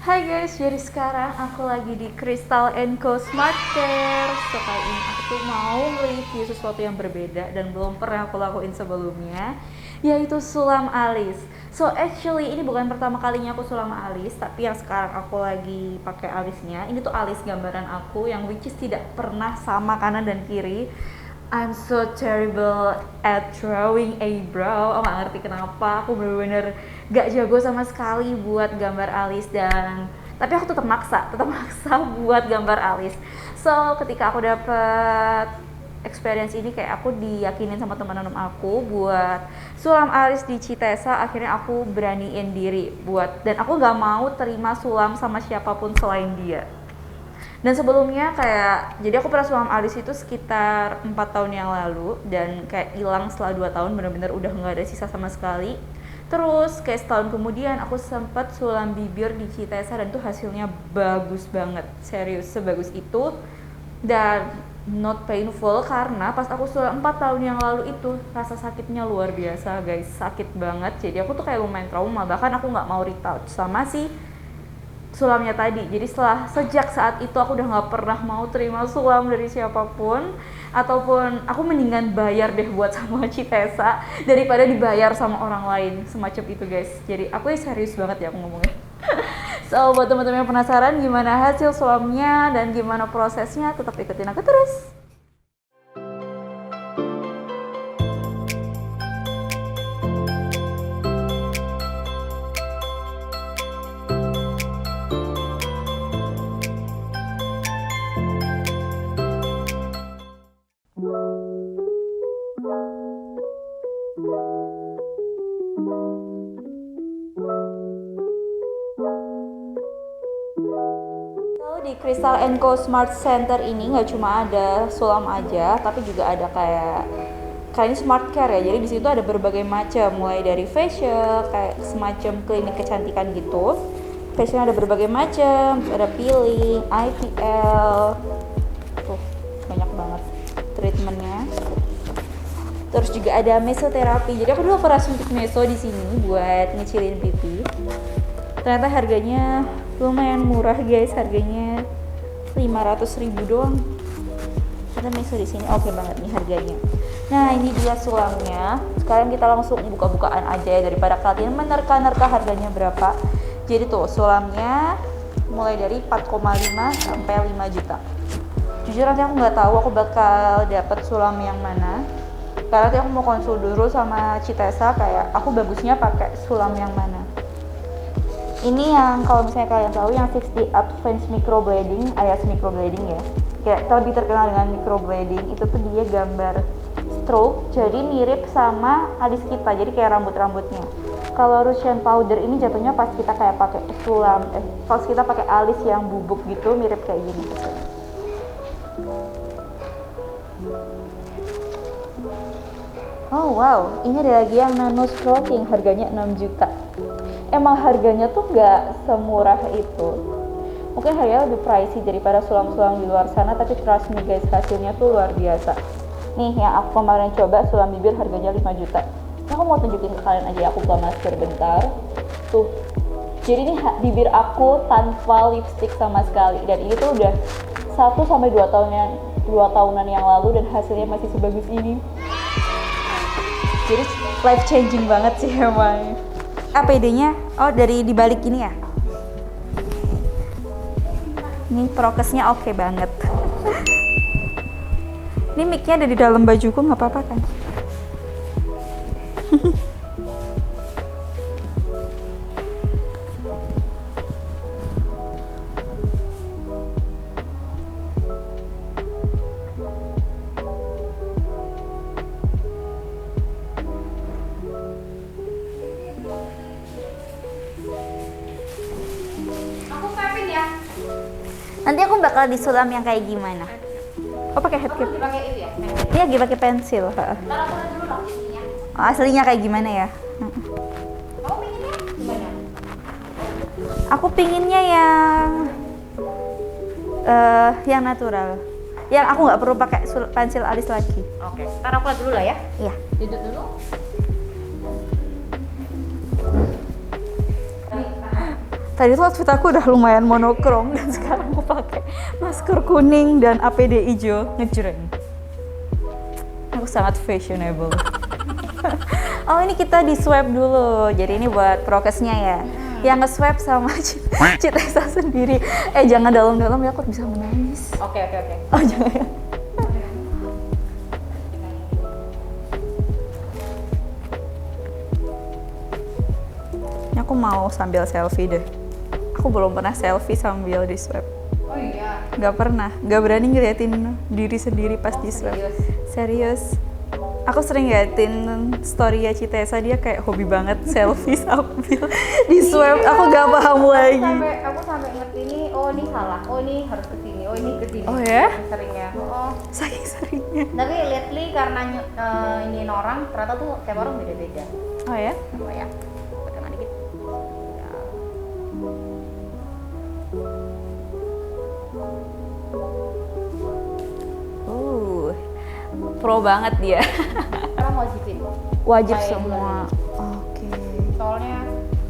Hai guys, jadi sekarang aku lagi di Crystal Co Smart Care. So kali ini aku tuh mau review sesuatu yang berbeda dan belum pernah aku lakuin sebelumnya, yaitu sulam alis. So actually ini bukan pertama kalinya aku sulam alis, tapi yang sekarang aku lagi pakai alisnya. Ini tuh alis gambaran aku yang which is tidak pernah sama kanan dan kiri. I'm so terrible at drawing eyebrow. Aku gak ngerti kenapa, aku bener-bener gak jago sama sekali buat gambar alis dan tapi aku tetap maksa buat gambar alis. So ketika aku dapet experience ini, kayak aku diyakinin sama teman-teman aku buat sulam alis di Citesa, akhirnya aku beraniin diri buat, dan aku gak mau terima sulam sama siapapun selain dia. Dan sebelumnya kayak, jadi aku pernah sulam alis itu sekitar 4 tahun yang lalu dan kayak hilang setelah 2 tahun, bener-bener udah nggak ada sisa sama sekali. Terus kayak setahun kemudian aku sempat sulam bibir di Citesa dan itu hasilnya bagus banget, serius sebagus itu. Dan not painful karena pas aku sulam 4 tahun yang lalu itu rasa sakitnya luar biasa guys, sakit banget. Jadi aku tuh kayak lumayan trauma, bahkan aku nggak mau retouch sama si sulamnya tadi. Jadi sejak saat itu aku udah nggak pernah mau terima sulam dari siapapun, ataupun aku mendingan bayar deh buat sama Citesa daripada dibayar sama orang lain, semacam itu guys. Jadi aku serius banget ya aku ngomongnya. So buat teman-teman yang penasaran gimana hasil sulamnya dan gimana prosesnya, tetap ikutin aku terus. Di Crystal Co Smart Center ini nggak cuma ada sulam aja, tapi juga ada kayak ini smart care ya. Jadi di situ ada berbagai macam, mulai dari facial, kayak semacam klinik kecantikan gitu. Facial ada berbagai macam, ada peeling, IPL, tuh banyak banget treatmentnya. Terus juga ada mesoterapi. Jadi aku dulu pernah suntik meso di sini buat ngecilin pipi. Ternyata harganya lumayan murah guys, harganya 500.000 doang. Ada meso di sini, oke banget nih harganya. Nah ini dia sulamnya. Sekarang kita langsung buka-bukaan aja ya, daripada kalian menerka-nerka harganya berapa. Jadi tuh sulamnya mulai dari 4,5 sampai 5 juta. Jujur nanti aku nggak tahu aku bakal dapet sulam yang mana, karena nanti aku mau konsul dulu sama Citesa kayak aku bagusnya pakai sulam yang mana. Ini yang kalau misalnya kalian tahu yang 60 Advanced Microblading alias microblading ya, kayak lebih terkenal dengan microblading, itu tuh dia gambar stroke, jadi mirip sama alis kita, jadi kayak rambut-rambutnya. Kalau Russian powder ini jatuhnya pas kita kayak pakai sulam, pas kita pakai alis yang bubuk gitu, mirip kayak gini. Oh wow, ini ada lagi yang nano stroking, harganya 6 juta. Emang harganya tuh nggak semurah itu. Mungkin harganya lebih pricey daripada sulam-sulam di luar sana, tapi trust me guys, hasilnya tuh luar biasa. Nih yang aku kemarin coba sulam bibir harganya 5 juta. Nah, aku mau tunjukin ke kalian aja, aku buka masker bentar. Tuh. Jadi ini bibir aku tanpa lipstick sama sekali, dan ini tuh udah 1 sampai 2 tahunan yang lalu dan hasilnya masih sebagus ini. Jadi life changing banget sih emang. APD-nya, oh dari dibalik ini ya. Ini prokesnya oke banget. Ini mic-nya ada di dalam bajuku, nggak apa-apa kan? Nanti aku bakal disulam yang kayak gimana? Oh pakai headcap? Pakai itu ya? Iya, lagi pakai pensil. Ntar aku lihat dulu dong aslinya. Oh, aslinya kayak gimana ya? Kamu pinginnya gimana? Aku pinginnya yang natural. Yang aku nggak perlu pakai pensil alis lagi. Oke, ntar aku lihat dulu lah ya. Iya. Duduk dulu. Tadi tuh outfit aku udah lumayan monokrom dan sekarang aku pakai masker kuning dan APD hijau ngejreng. Aku sangat fashionable. Oh ini kita di swab dulu, jadi ini buat prokesnya ya. Yang nge-swab sama Citesa sendiri. Jangan dalam-dalam ya, aku bisa menangis. Oke. Oh jangan ya. Ini aku mau sambil selfie deh. Aku belum pernah selfie sambil di swab. Oh iya. Gak pernah, gak berani ngeliatin diri sendiri pas di swab. Serius? Aku sering ngeliatin story-nya Citesa, dia kayak hobi banget selfie sambil di swab. Iya. Aku gak paham lagi. Aku sampai ngerti nih, oh ini salah, oh ini harus kesini, oh ini kesini. Oh ya? Seringnya. Oh. Saking seringnya. Tapi lately karena ini orang, ternyata tuh tiap orang beda-beda. Oh ya? Oh ya. Tekan dikit. Ya. Pro banget dia. Orang wajibin. Wajib Kayak semua. bulan Oke. Soalnya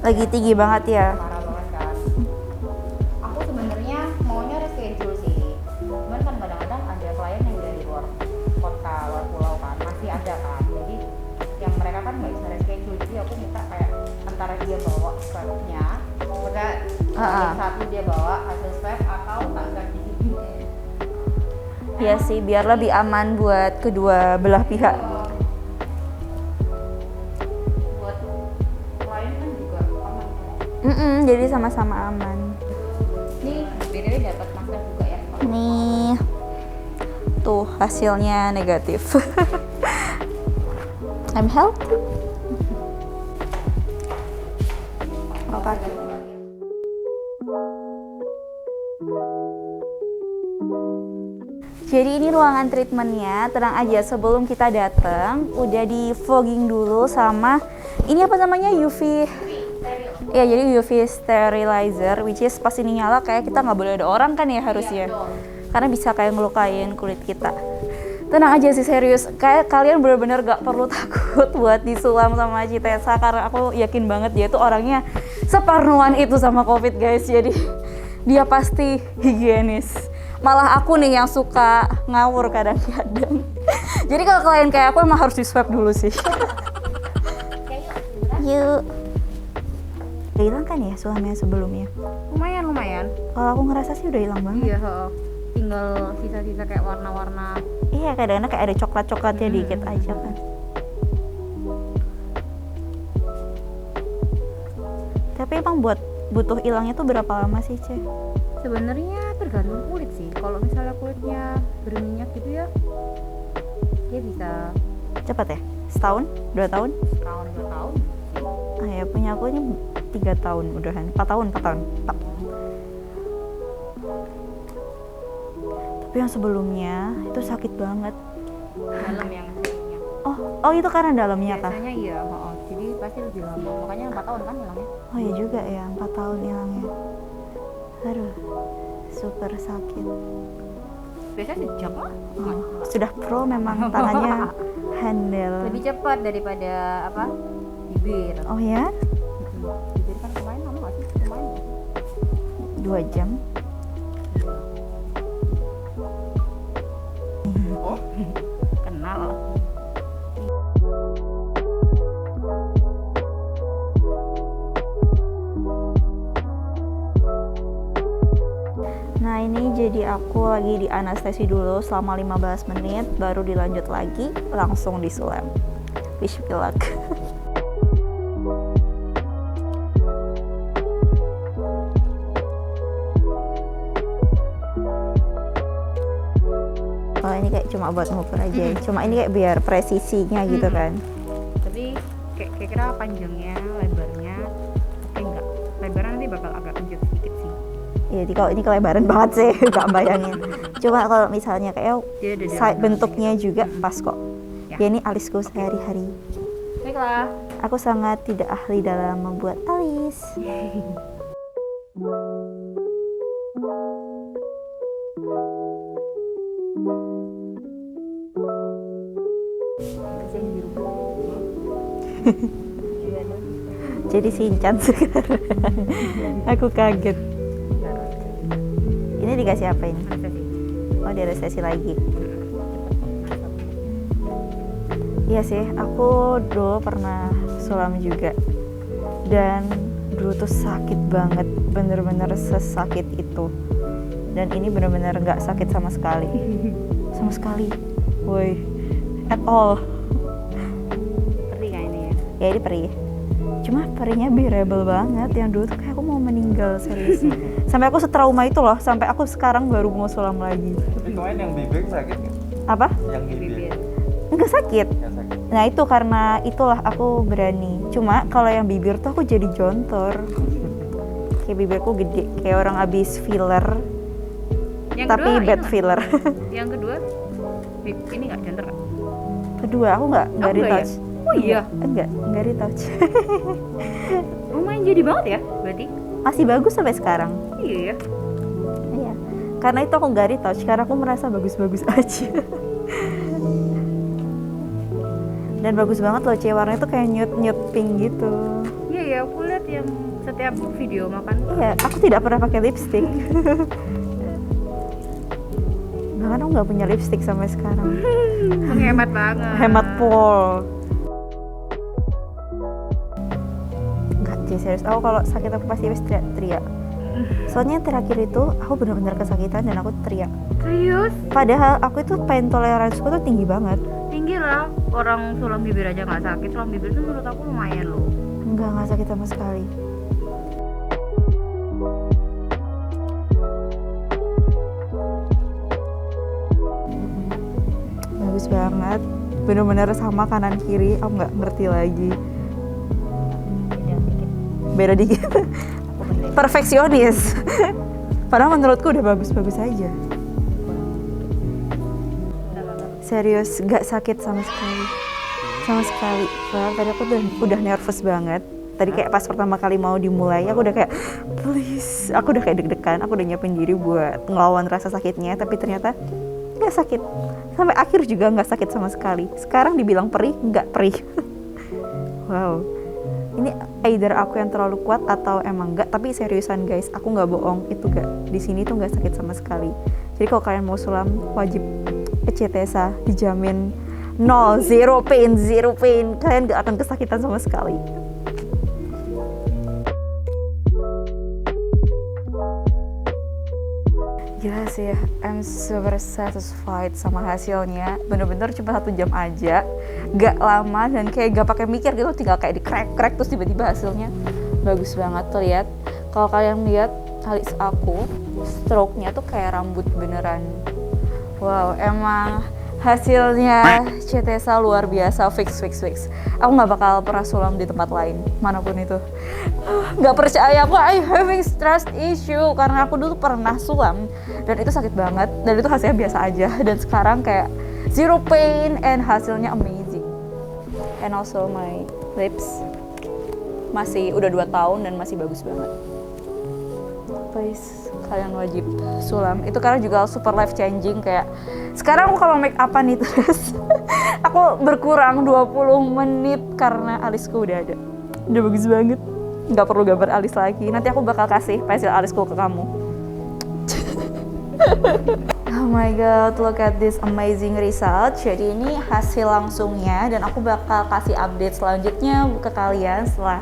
Lagi tinggi banget ya. parah banget kan. Aku sebenarnya maunya reschedule sih. Cuman kan kadang-kadang ada klien yang dari luar kota, luar pulau kan, masih ada kan. Jadi yang mereka kan nggak bisa reschedule. Jadi aku minta kayak antara dia bawa swabnya, maka satu dia bawa hasil swab atau tak swab di sini. Iya sih, biar lebih aman buat kedua belah pihak. Buat klien kan juga aman kan. Jadi sama-sama aman. Nih, BTW dapat masker juga ya. Nih, tuh hasilnya negatif. I'm healthy. Apa? Jadi ini ruangan treatmentnya, tenang aja sebelum kita datang udah di fogging dulu sama ini apa namanya UV. Ya jadi UV sterilizer, which is pas ini nyala kayak kita nggak boleh ada orang kan ya harusnya, karena bisa kayak ngelukain kulit kita. Tenang aja sih, serius, kayak kalian bener-bener gak perlu takut buat disulam sama Citesa, karena aku yakin banget dia tuh orangnya separnoan itu sama COVID guys, jadi dia pasti higienis. Malah aku nih yang suka ngawur kadang-kadang. Jadi kalau klien kayak aku emang harus di swab dulu sih. Yuk. Udah hilang kan ya sulamnya sebelumnya? Lumayan. Kalau aku ngerasa sih udah hilang banget. Iya, tinggal sisa-sisa kayak warna-warna. Iya, kadang-kadang kayak ada coklat-coklatnya dikit aja kan. Tapi emang butuh hilangnya tuh berapa lama sih, Ce? Sebenarnya tergantung kulit sih. Kalau misalnya kulitnya berminyak gitu ya, dia bisa Cepat ya? Setahun? 2 tahun? setahun 2 tahun sih. Ya punya aku ini 3 tahun udahan. 4 tahun. Tapi yang sebelumnya itu sakit banget. Dalam yang seringnya. Oh itu karena dalamnya kah? Biasanya iya, jadi pasti lebih lama. Makanya 4 tahun kan hilangnya. Oh iya juga ya, 4 tahun hilangnya. Aduh, super sakit. Biasanya sejam lah. Sudah pro memang tangannya handle. Lebih cepat daripada apa? Bibir. Oh ya? Bibir kan kemarin lama nggak sih? Lumayan. 2 jam. Oh, kenal. Nah ini jadi aku lagi di anestesi dulu selama 15 menit, baru dilanjut lagi langsung disulam. Wish me luck. Kalau ini kayak cuma buat ngukur aja, cuma ini kayak biar presisinya gitu kan. Tapi kira-kira panjangnya, lebarnya, oke enggak? Lebarnya nanti bakal agak kejut sedikit sih. Iya, kalau ini kelebaran banget sih, nggak bayangin. Coba kalau misalnya kayak Dia ada bentuknya juga pas kok. Ya. Ya ini alisku sehari-hari. Baiklah. Aku sangat tidak ahli dalam membuat alis. jadi Shinchan sekarang. Aku kaget. Ini dikasih apa ini? Oh, di resesi lagi. Iya sih, aku dulu pernah sulam juga. Dan dulu tuh sakit banget, bener-bener sesakit itu. Dan ini bener-bener nggak sakit sama sekali. Sama sekali. Woi, at all. Perih kan ini ya? Ya ini perih. Cuma perihnya bearable banget. Yang dulu tuh kayak aku mau meninggal serius. Sampai aku setrauma itu loh. Sampai aku sekarang baru mau sulam lagi. Tapi kemarin yang bibir sakit nggak? Apa? Yang bibir Enggak sakit. nggak sakit. Nah itu karena itulah aku berani. Cuma kalau yang bibir tuh aku jadi jontor. Kayak bibirku gede. Kayak orang abis filler. Yang Tapi kedua, bad ini filler. yang kedua ini nggak jantar nggak? Kedua aku nggak enggak ya? retouch. Oh iya, Enggak retouch. lumayan jadi banget ya berarti. Masih bagus sampai sekarang. Iya ya. Iya. Karena itu aku nggak retouch karena aku merasa bagus-bagus aja. Dan bagus banget loh, warnanya tuh kayak nude pink gitu. Iya ya, aku lihat yang setiap video makan. Iya, aku tidak pernah pakai lipstick. Bahkan aku nggak punya lipstick sampai sekarang. Menghemat banget. Hemat pol. Nggak, jadi serius. Aku kalau sakit aku pasti habis teriak-teriak. Soalnya yang terakhir itu aku benar-benar kesakitan dan aku teriak. Serius? Padahal aku itu pain toleranceku tuh tinggi banget. Tinggi lah. Orang sulam bibir aja nggak sakit. Sulam bibir itu menurut aku lumayan loh. Nggak sakit sama sekali. Bagus banget, bener-bener sama kanan kiri, aku nggak ngerti lagi. Beda dikit. Perfeksionis. Padahal menurutku udah bagus-bagus aja. Serius, nggak sakit sama sekali. Sama sekali. Soalnya tadi aku udah nervous banget. Tadi kayak pas pertama kali mau dimulai, aku udah kayak please. Aku udah kayak deg-degan, aku udah nyiapin diri buat ngelawan rasa sakitnya. Tapi ternyata nggak sakit. Sampai akhir juga nggak sakit sama sekali. Sekarang dibilang perih, nggak perih. Wow. Ini either aku yang terlalu kuat atau emang nggak. Tapi seriusan guys, aku nggak bohong. Itu nggak, di sini tuh nggak sakit sama sekali. Jadi kalau kalian mau sulam, wajib ke CTSA, dijamin nol, zero pain. Kalian nggak akan kesakitan sama sekali. Gila sih, I'm super satisfied sama hasilnya. Bener-bener cuma 1 jam aja, gak lama dan kayak gak pakai mikir gitu, tinggal kayak di crack terus tiba-tiba hasilnya bagus banget. Tuh lihat, kalau kalian lihat alis aku, stroke-nya tuh kayak rambut beneran. Wow, emang hasilnya CTSA luar biasa, fix. Aku nggak bakal pernah sulam di tempat lain, manapun itu. Nggak percaya, aku having trust issue karena aku dulu pernah sulam dan itu sakit banget dan itu hasilnya biasa aja. Dan sekarang kayak zero pain and hasilnya amazing. And also my lips masih udah 2 tahun dan masih bagus banget. Please, kalian wajib sulam. Itu karena juga super life changing. Kayak sekarang aku kalau make upan nih terus aku berkurang 20 menit karena alisku udah ada. Udah bagus banget. Nggak perlu gambar alis lagi. Nanti aku bakal kasih pensil alisku ke kamu. Oh my god, look at this amazing result. Jadi ini hasil langsungnya dan aku bakal kasih update selanjutnya ke kalian setelah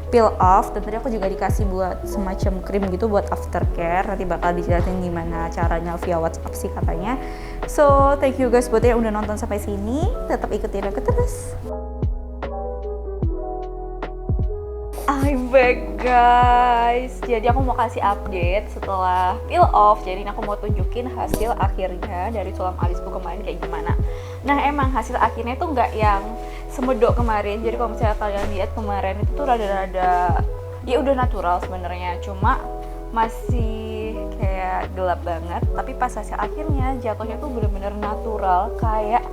peel off. Dan tadi aku juga dikasih buat semacam krim gitu buat aftercare. Nanti bakal dijelasin gimana caranya via WhatsApp sih katanya. So thank you guys buat yang udah nonton sampai sini. Tetap ikutin aku terus. I'm back guys. Jadi aku mau kasih update setelah peel off. Jadi aku mau tunjukin hasil akhirnya dari sulam alisku kemarin kayak gimana. Nah emang hasil akhirnya tuh nggak yang semedok kemarin. Jadi kalau misalnya kalian lihat kemarin itu tuh rada-rada, dia udah natural sebenarnya, cuma masih kayak gelap banget. Tapi pas hasil akhirnya jatuhnya tuh bener-bener natural kayak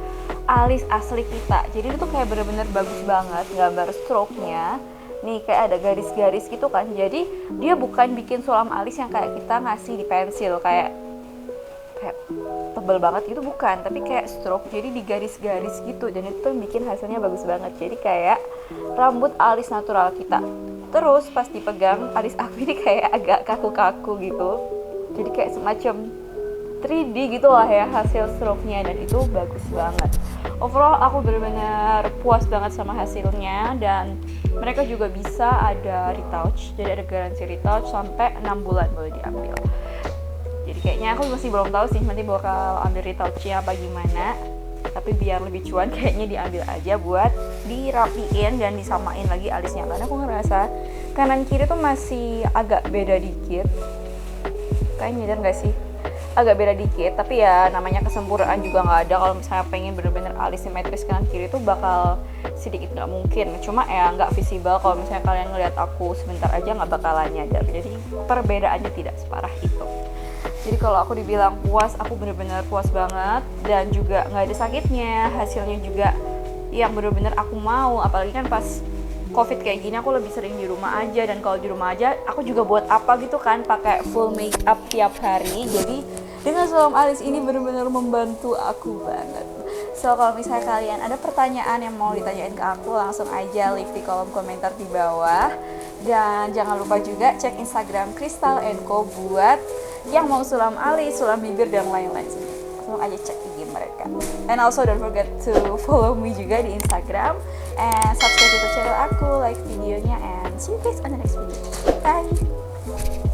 alis asli kita. Jadi itu tuh kayak bener-bener bagus banget gambar stroke-nya. Nih kayak ada garis-garis gitu kan. Jadi dia bukan bikin sulam alis yang kayak kita ngasih di pensil kayak tebel banget gitu, bukan, tapi kayak stroke, jadi di garis-garis gitu. Dan itu tuh bikin hasilnya bagus banget. Jadi kayak rambut alis natural kita. Terus pas dipegang, alis aku ini kayak agak kaku-kaku gitu. Jadi kayak semacam 3D gitu lah ya hasil stroke-nya, dan itu bagus banget. Overall aku benar-benar puas banget sama hasilnya, dan mereka juga bisa ada retouch, jadi ada garansi retouch sampai 6 bulan boleh diambil. Jadi kayaknya aku masih belum tahu sih nanti bakal ambil retouch-nya apa gimana, tapi biar lebih cuan kayaknya diambil aja buat dirapiin dan disamain lagi alisnya, karena aku ngerasa kanan kiri tuh masih agak beda dikit. Kayaknya nyadar gak sih? Agak beda dikit, tapi ya namanya kesempurnaan juga nggak ada. Kalau misalnya pengen bener-bener alis simetris kanan kiri itu bakal sedikit nggak mungkin. Cuma ya nggak visible, kalau misalnya kalian ngeliat aku sebentar aja nggak bakalan nyadar. Jadi perbedaannya tidak separah itu. Jadi kalau aku dibilang puas, aku bener-bener puas banget, dan juga nggak ada sakitnya. Hasilnya juga yang bener-bener aku mau, apalagi kan pas COVID kayak gini aku lebih sering di rumah aja, dan kalau di rumah aja aku juga buat apa gitu kan, pakai full make up tiap hari. Jadi dengan sulam alis ini benar-benar membantu aku banget. So kalau misalnya kalian ada pertanyaan yang mau ditanyain ke aku, langsung aja leave di kolom komentar di bawah. Dan jangan lupa juga cek Instagram Crystal & Co buat yang mau sulam alis, sulam bibir, dan lain-lain. Langsung aja cek IG mereka. And also don't forget to follow me juga di Instagram, and subscribe to channel aku, like videonya, and see you guys on the next video. Bye!